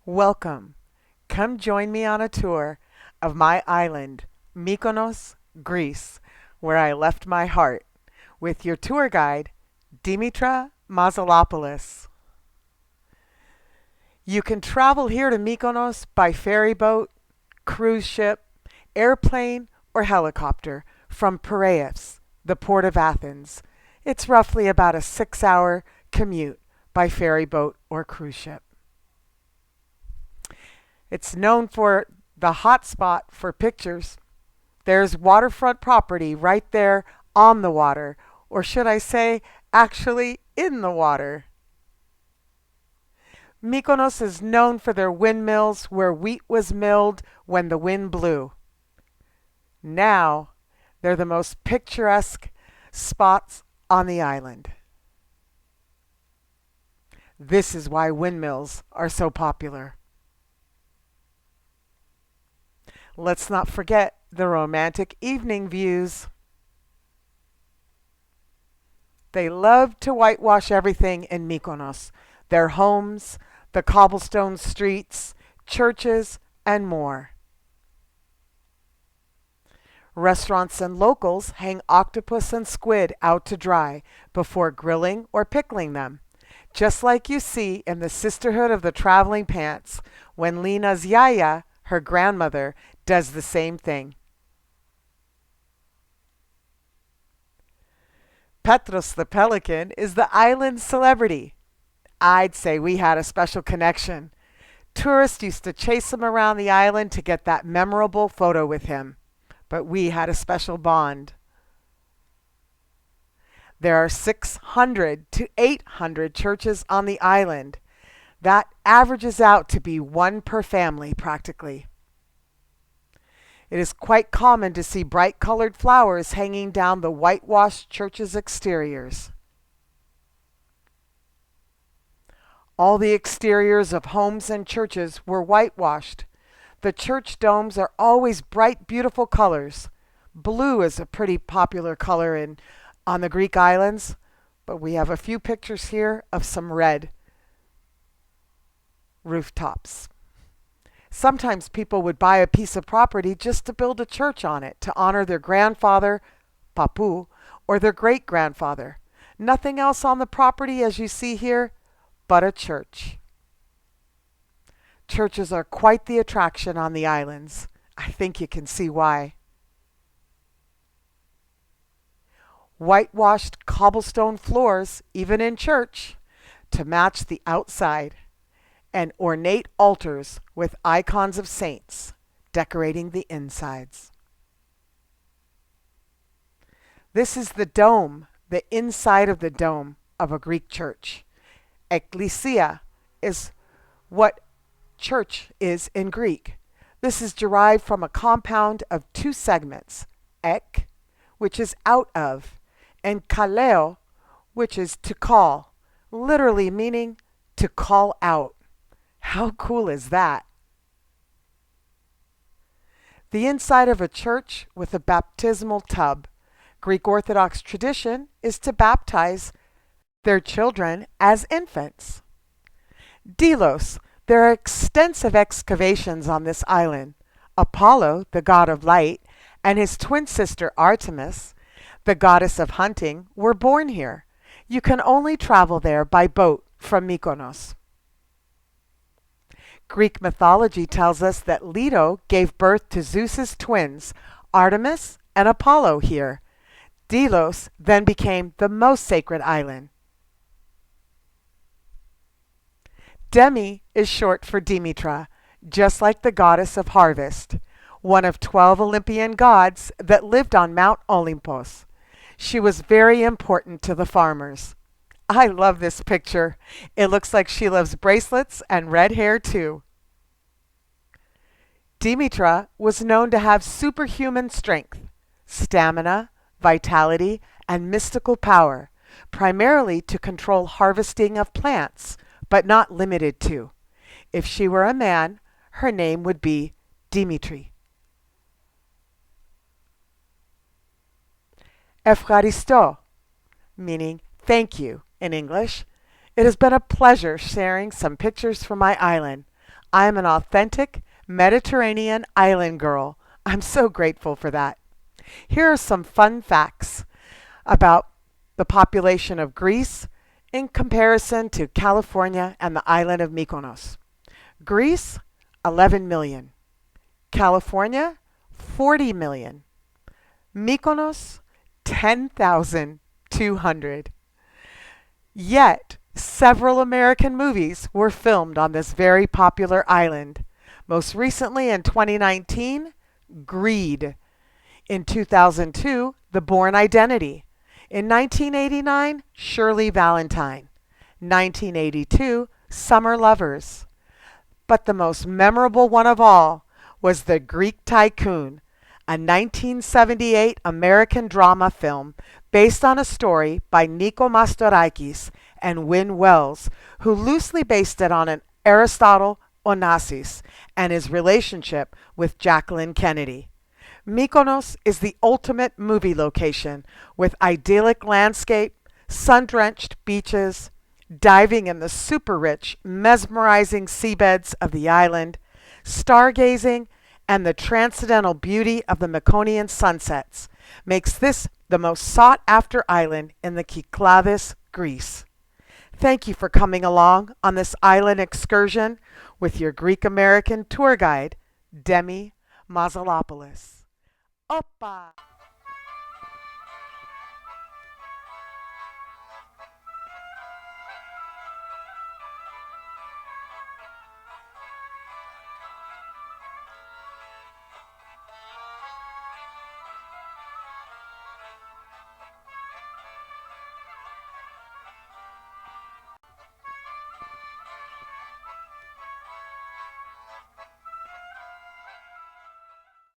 Welcome. Come join me on a tour of my island, Mykonos, Greece, where I left my heart, with your tour guide, Demitra Mazzolopoulos. You can travel here to Mykonos by ferry boat, cruise ship, airplane, or helicopter from Piraeus, the port of Athens. It's roughly about a 6-hour commute by ferry boat or cruise ship. It's known for the hot spot for pictures. There's waterfront property right there on the water, or should I say, actually in the water. Mykonos is known for their windmills where wheat was milled when the wind blew. Now, they're the most picturesque spots on the island. This is why windmills are so popular. Let's not forget the romantic evening views. They love to whitewash everything in Mykonos, their homes, the cobblestone streets, churches, and more. Restaurants and locals hang octopus and squid out to dry before grilling or pickling them, just like you see in the Sisterhood of the Traveling Pants when Lena's Yaya, her grandmother, does the same thing. Petros the pelican is the island's celebrity. I'd say we had a special connection. Tourists used to chase him around the island to get that memorable photo with him, but we had a special bond. There are 600 to 800 churches on the island. That averages out to be one per family practically. It is quite common to see bright colored flowers hanging down the whitewashed churches' exteriors. All the exteriors of homes and churches were whitewashed. The church domes are always bright, beautiful colors. Blue is a pretty popular color on the Greek islands, but we have a few pictures here of some red rooftops. Sometimes people would buy a piece of property just to build a church on it to honor their grandfather, papu, or their great-grandfather. Nothing else on the property, as you see here, but a church. Churches are quite the attraction on the islands. I think you can see why. Whitewashed cobblestone floors, even in church, to match the outside, and ornate altars with icons of saints decorating the insides. This is the dome, the inside of the dome of a Greek church. Ekklesia is what church is in Greek. This is derived from a compound of two segments, ek, which is out of, and kaleo, which is to call, literally meaning to call out. How cool is that? The inside of a church with a baptismal tub. Greek Orthodox tradition is to baptize their children as infants. Delos. There are extensive excavations on this island. Apollo, the god of light, and his twin sister Artemis, the goddess of hunting, were born here. You can only travel there by boat from Mykonos. Greek mythology tells us that Leto gave birth to Zeus's twins, Artemis and Apollo here. Delos then became the most sacred island. Demi is short for Demitra, just like the goddess of harvest, one of 12 Olympian gods that lived on Mount Olympus. She was very important to the farmers. I love this picture. It looks like she loves bracelets and red hair too. Demitra was known to have superhuman strength, stamina, vitality, and mystical power, primarily to control harvesting of plants, but not limited to. If she were a man, her name would be Dimitri. Efcharisto, meaning thank you in English. It has been a pleasure sharing some pictures from my island. I'm an authentic Mediterranean island girl. I'm so grateful for that. Here are some fun facts about the population of Greece in comparison to California and the island of Mykonos. Greece, 11 million. California, 40 million. Mykonos, 10,200. Yet, several American movies were filmed on this very popular island. Most recently in 2019, Greed. In 2002, The Bourne Identity. In 1989, Shirley Valentine. 1982, Summer Lovers. But the most memorable one of all was The Greek Tycoon, a 1978 American drama film based on a story by Nikos Mastorakis and Wynne Wells, who loosely based it on an Aristotle Onassis and his relationship with Jacqueline Kennedy. Mykonos is the ultimate movie location with idyllic landscape, sun-drenched beaches, diving in the super-rich, mesmerizing seabeds of the island, stargazing, and the transcendental beauty of the Mykonoan sunsets makes this the most sought-after island in the Cyclades, Greece. Thank you for coming along on this island excursion with your Greek-American tour guide, Demitra Mazzolopoulos. OPA!